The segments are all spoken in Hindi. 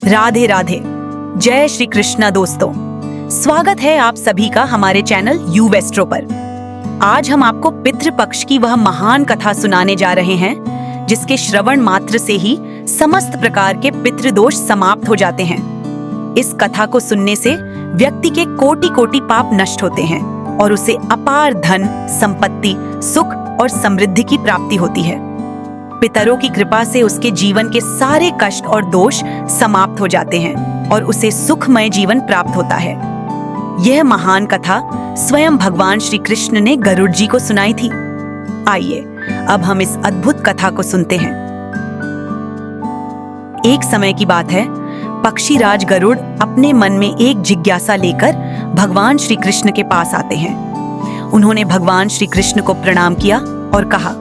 राधे राधे। जय श्री कृष्णा दोस्तों, स्वागत है आप सभी का हमारे चैनल यू वेस्ट्रो पर। आज हम आपको पितृपक्ष की वह महान कथा सुनाने जा रहे हैं जिसके श्रवण मात्र से ही समस्त प्रकार के पितृदोष समाप्त हो जाते हैं। इस कथा को सुनने से व्यक्ति के कोटि कोटि पाप नष्ट होते हैं और उसे अपार धन, संपत्ति, सुख और समृद्धि की प्राप्ति होती है। पितरों की कृपा से उसके जीवन के सारे कष्ट और दोष समाप्त हो जाते हैं और उसे सुखमय जीवन प्राप्त होता है। यह महान कथा स्वयं भगवान श्री कृष्ण ने गरुड़ जी को सुनाई थी। आइए अब हम इस अद्भुत कथा को सुनते हैं। एक समय की बात है, पक्षीराज गरुड़ अपने मन में एक जिज्ञासा लेकर भगवान श्री कृष्ण के पास आते हैं। उन्होंने भगवान श्री कृष्ण को प्रणाम किया और कहा,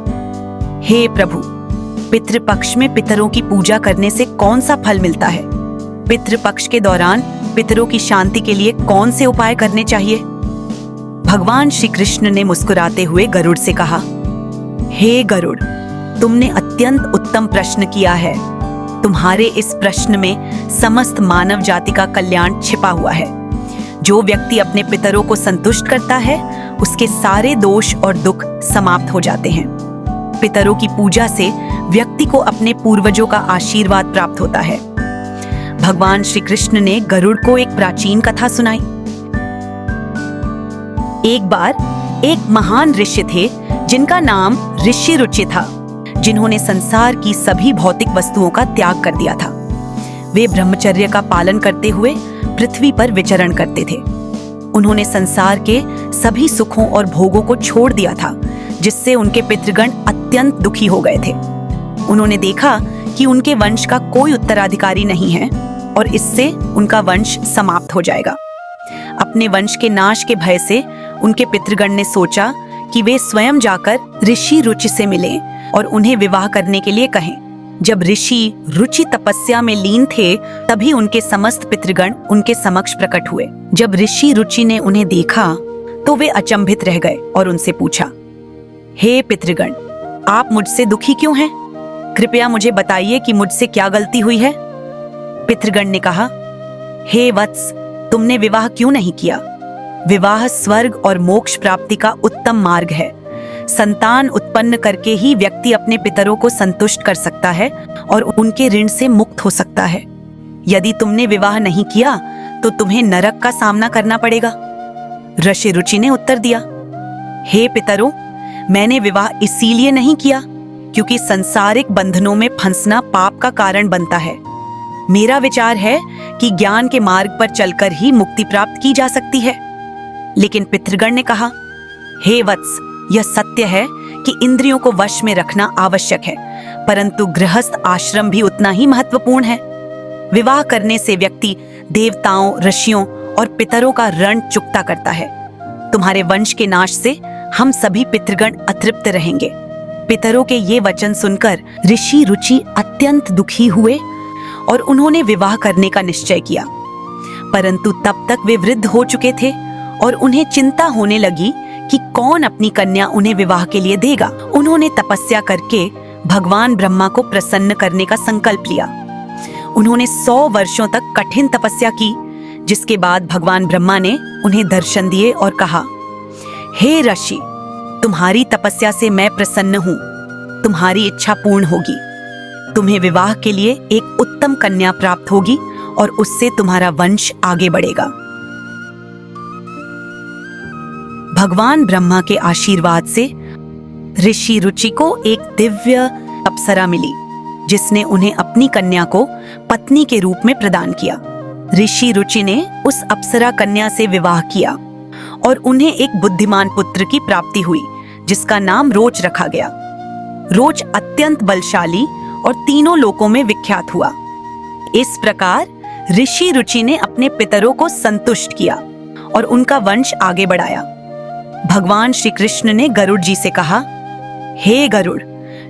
हे प्रभु, पितृपक्ष में पितरों की पूजा करने से कौन सा फल मिलता है? पितृपक्ष के दौरान पितरों की शांति के लिए कौन से उपाय करने चाहिए? भगवान श्री कृष्ण ने मुस्कुराते हुए गरुड़ से कहा, हे गरुड़, तुमने अत्यंत उत्तम प्रश्न किया है। तुम्हारे इस प्रश्न में समस्त मानव जाति का कल्याण छिपा हुआ है। जो व्यक्ति अपने पितरों को संतुष्ट करता है, उसके सारे दोष और दुख समाप्त हो जाते हैं। पितरों की पूजा से व्यक्ति को अपने पूर्वजों का आशीर्वाद प्राप्त होता है। भगवान श्री कृष्ण ने गरुड़ को एक प्राचीन कथा सुनाई। एक बार एक महान ऋषि थे जिनका नाम ऋषि रुचि था, जिन्होंने संसार की सभी भौतिक वस्तुओं का त्याग कर दिया था। वे ब्रह्मचर्य का पालन करते हुए पृथ्वी पर विचरण करते थे। उन्होंने संसार के सभी सुखों और भोगों को छोड़ दिया था, जिससे उनके पितृगण अत्यंत दुखी हो गए थे। उन्होंने देखा कि उनके वंश का कोई उत्तराधिकारी नहीं है और इससे उनका वंश समाप्त हो जाएगा। अपने वंश के नाश के भय से उनके पितृगण ने सोचा कि वे स्वयं जाकर ऋषि रुचि से मिलें और उन्हें विवाह करने के लिए कहें। जब ऋषि रुचि तपस्या में लीन थे, तभी उनके समस्त पितृगण उनके समक्ष प्रकट हुए। जब ऋषि रुचि ने उन्हें देखा तो वे अचंभित रह गए और उनसे पूछा, हे पितृगण, आप मुझसे दुखी क्यों हैं? कृपया मुझे बताइए कि मुझसे क्या गलती हुई है? पितृगण ने कहा, हे वत्स, तुमने विवाह क्यों नहीं किया? विवाह स्वर्ग और मोक्ष प्राप्ति का उत्तम मार्ग है। संतान उत्पन्न करके ही व्यक्ति अपने पितरों को संतुष्ट कर सकता है और उनके ऋण से मुक्त हो सकता है। यदि तुमने विवाह नहीं किया तो तुम्हें नरक का सामना करना पड़ेगा। ऋषि रुचि ने उत्तर दिया, हे पितरों, मैंने विवाह इसीलिए नहीं किया क्योंकि सांसारिक बंधनों में फंसना पाप का कारण बनता है। मेरा विचार है कि ज्ञान के मार्ग पर चलकर ही मुक्ति प्राप्त की जा सकती है। लेकिन पितृगण ने कहा, हे वत्स, यह सत्य है कि इंद्रियों को वश में रखना आवश्यक है, परंतु गृहस्थ आश्रम भी उतना ही महत्वपूर्ण है। विवाह करने से व्यक्ति देवताओं, ऋषियों और पितरों का ऋण चुकता करता है। तुम्हारे वंश के नाश से हम सभी पितृगण अतृप्त रहेंगे। पितरों के ये वचन सुनकर ऋषि रुचि अत्यंत दुखी हुए और उन्होंने विवाह करने का निश्चय किया। परंतु तब तक वे वृद्ध हो चुके थे और उन्हें चिंता होने लगी कि कौन अपनी कन्या उन्हें विवाह के लिए देगा। उन्होंने तपस्या करके भगवान ब्रह्मा को प्रसन्न करने का संकल्प लिया। उन्होंने 100 वर्षों तक कठिन तपस्या की, जिसके बाद भगवान ब्रह्मा ने उन्हें दर्शन दिए और कहा, हे ऋषि, तुम्हारी तपस्या से मैं प्रसन्न हूँ। तुम्हारी इच्छा पूर्ण होगी। तुम्हें विवाह के लिए एक उत्तम कन्या प्राप्त होगी और उससे तुम्हारा वंश आगे बढ़ेगा। भगवान ब्रह्मा के आशीर्वाद से ऋषि रुचि को एक दिव्य अप्सरा मिली, जिसने उन्हें अपनी कन्या को पत्नी के रूप में प्रदान किया। ऋषि रुचि ने उस अप्सरा कन्या से विवाह किया और उन्हें एक बुद्धिमान पुत्र की प्राप्ति हुई, जिसका नाम रोच रखा गया। रोच अत्यंत बलशाली और तीनों लोकों में विख्यात हुआ। इस प्रकार ऋषि रुचि ने अपने पितरों को संतुष्ट किया और उनका वंश आगे बढ़ाया। भगवान श्री कृष्ण ने गरुड़ जी से कहा, हे गरुड़,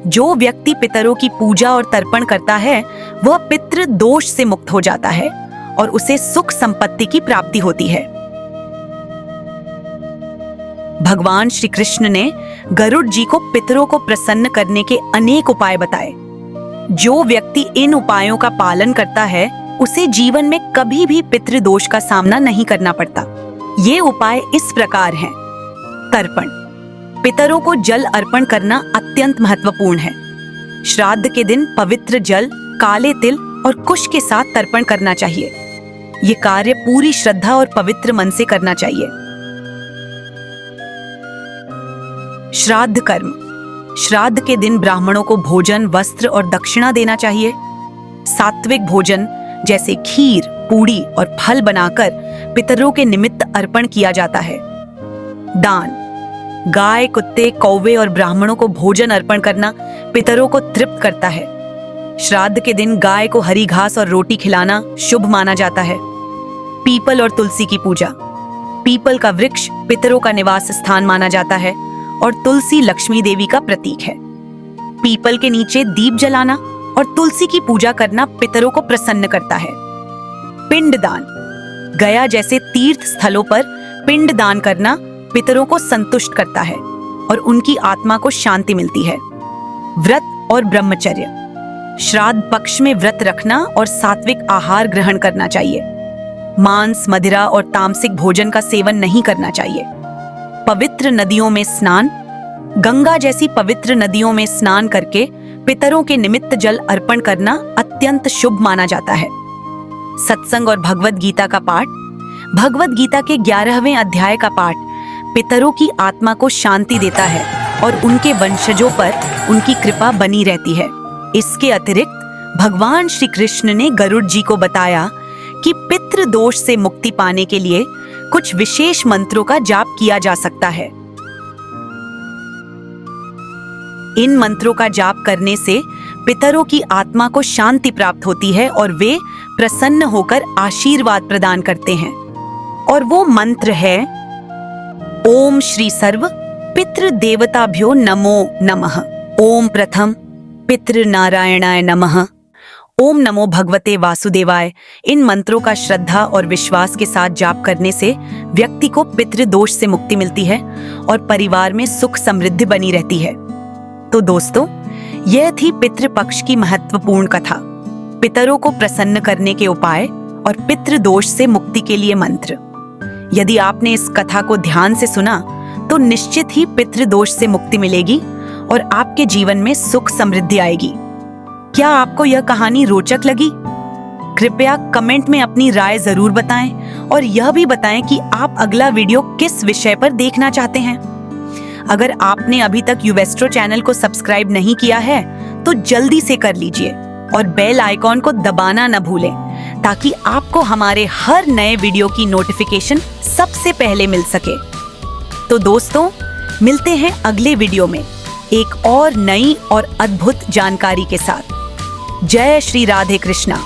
जो व्यक्ति पितरों की पूजा और तर्पण करता है, वह पितृ दोष से मुक्त हो जाता है और उसे सुख संपत्ति की प्राप्ति होती है। भगवान श्री कृष्ण ने गरुड़ जी को पितरों को प्रसन्न करने के अनेक उपाय बताए। जो व्यक्ति इन उपायों का पालन करता है, उसे जीवन में कभी भी पितृदोष का सामना नहीं करना पड़ता। ये उपाय इस प्रकार हैं। तर्पण। पितरों को जल अर्पण करना अत्यंत महत्वपूर्ण है। श्राद्ध के दिन पवित्र जल, काले तिल और कुश के साथ तर्पण करना चाहिए। ये कार्य पूरी श्रद्धा और पवित्र मन से करना चाहिए। श्राद्ध कर्म। श्राद्ध के दिन ब्राह्मणों को भोजन, वस्त्र और दक्षिणा देना चाहिए। सात्विक भोजन जैसे खीर, पूड़ी और फल बनाकर पितरों के निमित्त अर्पण किया जाता है। दान। गाय, कुत्ते, कौवे और ब्राह्मणों को भोजन अर्पण करना पितरों को तृप्त करता है। श्राद्ध के दिन गाय को हरी घास और रोटी खिलाना शुभ माना जाता है। पीपल और तुलसी की पूजा। पीपल का वृक्ष पितरों का निवास स्थान माना जाता है और तुलसी लक्ष्मी देवी का प्रतीक है। पीपल के नीचे दीप जलाना और तुलसी की पूजा करना पितरों को प्रसन्न करता है। पिंडदान। गया जैसे तीर्थ स्थलों पर पिंड दान करना पितरों को संतुष्ट करता है और उनकी आत्मा को शांति मिलती है। व्रत और ब्रह्मचर्य। श्राद्ध पक्ष में व्रत रखना और सात्विक आहार ग्रहण करना चाहिए। मांस, मदिरा और तामसिक भोजन का सेवन नहीं करना चाहिए। पवित्र नदियों में स्नान। गंगा जैसी पवित्र नदियों में स्नान करके पितरों के निमित्त जल अर्पण करना अत्यंत शुभ माना जाता है। सत्संग और भगवद गीता का पाठ। भगवद गीता के 11वें अध्याय का पाठ पितरों की आत्मा को शांति देता है और उनके वंशजों पर उनकी कृपा बनी रहती है। इसके अतिरिक्त भगवान श्री कृष्ण ने गरुड़ जी को बताया कि पितृ दोष से मुक्ति पाने के लिए कुछ विशेष मंत्रों का जाप किया जा सकता है। इन मंत्रों का जाप करने से पितरों की आत्मा को शांति प्राप्त होती है और वे प्रसन्न होकर आशीर्वाद प्रदान करते हैं। और वो मंत्र है: ओम श्री सर्व पितृ देवताभ्यो नमो नमः। ओम प्रथम पितृ नारायणाय नमः। ओम नमो भगवते वासुदेवाय। इन मंत्रों का श्रद्धा और विश्वास के साथ जाप करने से व्यक्ति को पितृदोष से मुक्ति मिलती है और परिवार में सुख समृद्धि बनी रहती है। तो दोस्तों, यह थी पितृपक्ष की महत्वपूर्ण कथा। पितरों को प्रसन्न करने के उपाय और पितृदोष से मुक्ति के लिए मंत्र। यदि आपने इस कथा को ध्यान से सुना तो निश्चित ही पितृदोष से मुक्ति मिलेगी और आपके जीवन में सुख समृद्धि आएगी। क्या आपको यह कहानी रोचक लगी? कृपया कमेंट में अपनी राय जरूर बताएं और यह भी बताएं कि आप अगला वीडियो किस विषय पर देखना चाहते हैं। अगर आपने अभी तक यूवेस्ट्रो चैनल को सब्सक्राइब नहीं किया है तो जल्दी से कर लीजिए और बेल आइकॉन को दबाना न भूलें ताकि आपको हमारे हर नए वीडियो की नोटिफिकेशन सबसे पहले मिल सके। तो दोस्तों, मिलते हैं अगले वीडियो में एक और नई और अद्भुत जानकारी के साथ। जय श्री राधे कृष्णा।